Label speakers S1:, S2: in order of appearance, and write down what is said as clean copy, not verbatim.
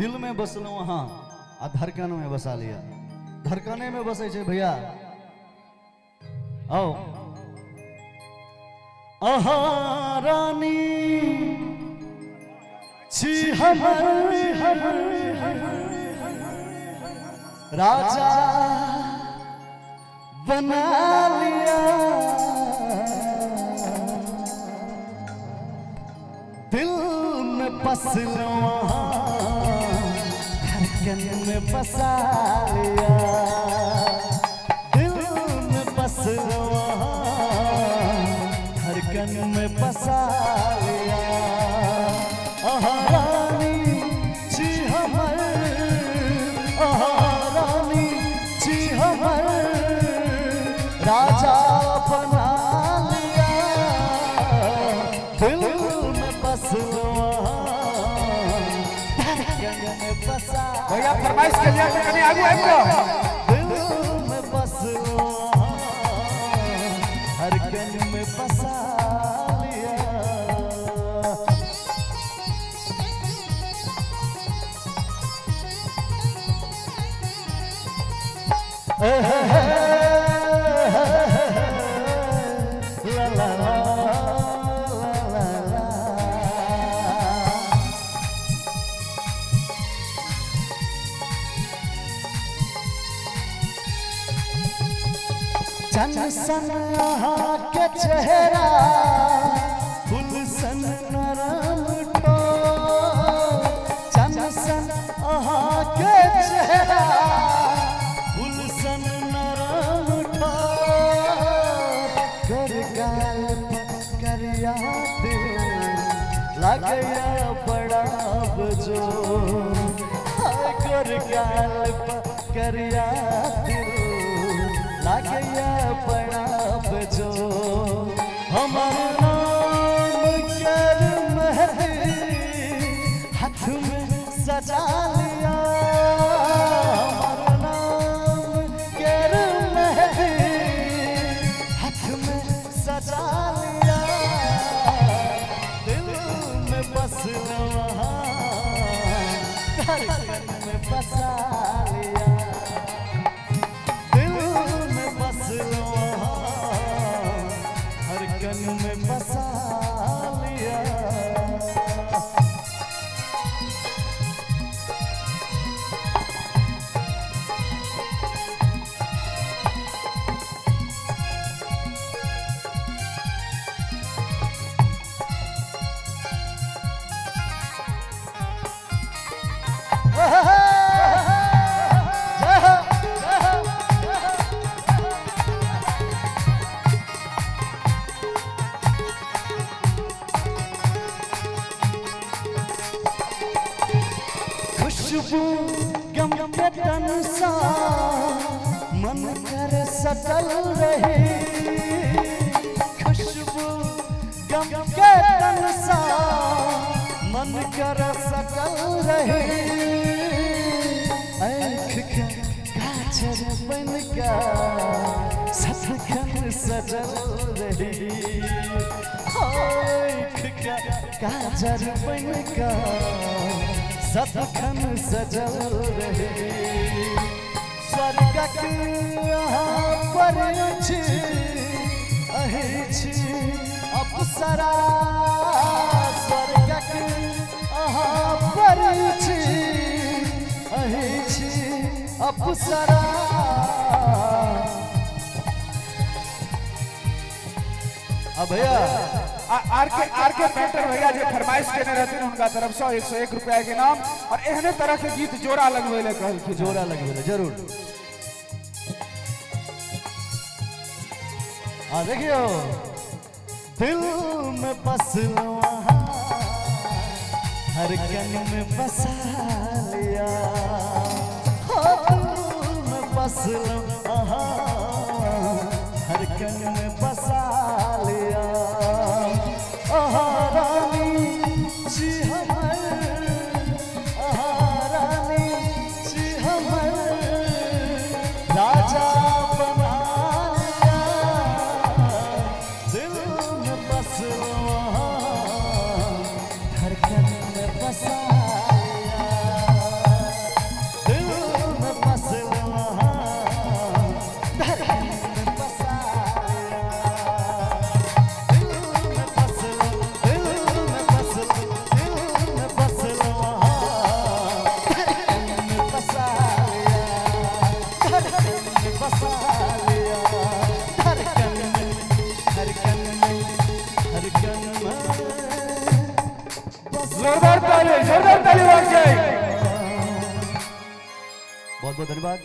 S1: दिल में बसलो वहाँ आ धड़कन में बसा लिया। धड़कने में बसे छे भैया। आओ आहा रानी छी हमर राजा बना लिया। दिल में बस लो धड़कन में बसा लिया। दिल में बस लो धड़कन में बसा लिया। आहा रानी जी हमर, आहा रानी जी हमर राजा बना लिया। दिल में बस लो धड़कन में बसा।
S2: भैया फरमाइश के लिए कहीं आगू आइयो।
S1: दिल में बस लो धड़कन में बसा लिया। ला ला ला ला ला। चंद सन के चेहरा फूल सन नरम ठो। चंद सन के चेहरा फूल सन नरम ठो। कर गाल करिया दिल लगया बड़ा बजो। कर गाल करिया दिल लगया बड़ा बजो। हमार नाम कर मेहंदी हाथ में सजा लिया। हमार नाम कर मेहंदी हाथ में सजा लिया। दिल में बस लो धड़कन में बसा लिया। दिल में बस लो धड़कन में बसा लिया। खुशबू गम के तन सा मन कर सटल रही। खुशबू गम के तन सा मन कर सटल रही। आँख का काजल बन का सटकन सजल रही। आँख का काजल बन का सटकन सजल रही। स्वर्गक पर छी अछि अप्सरा। स्वर्गक पर छी अछि अप्सरा। अब भैया
S2: आर के पेंटर भैया जो फरमाइश करने रहते हैं उनका तरफ से 101 रुपया के नाम और एहने तरह के गीत जोड़ा लगवे ले कहल कि
S1: जोड़ा लगवे जरूर। देखियो दिल में बस लो धड़कन में बसा लिया। दिल में बस लो धड़कन में बसा लिया। आहा रानी जी हमर, आहा रानी जी हमर राजा बना लिया। दिल में बस लो धड़कन में बसा लिया। धड़कन में
S2: जोरदार ताली बज जाए।
S1: बहुत बहुत धन्यवाद।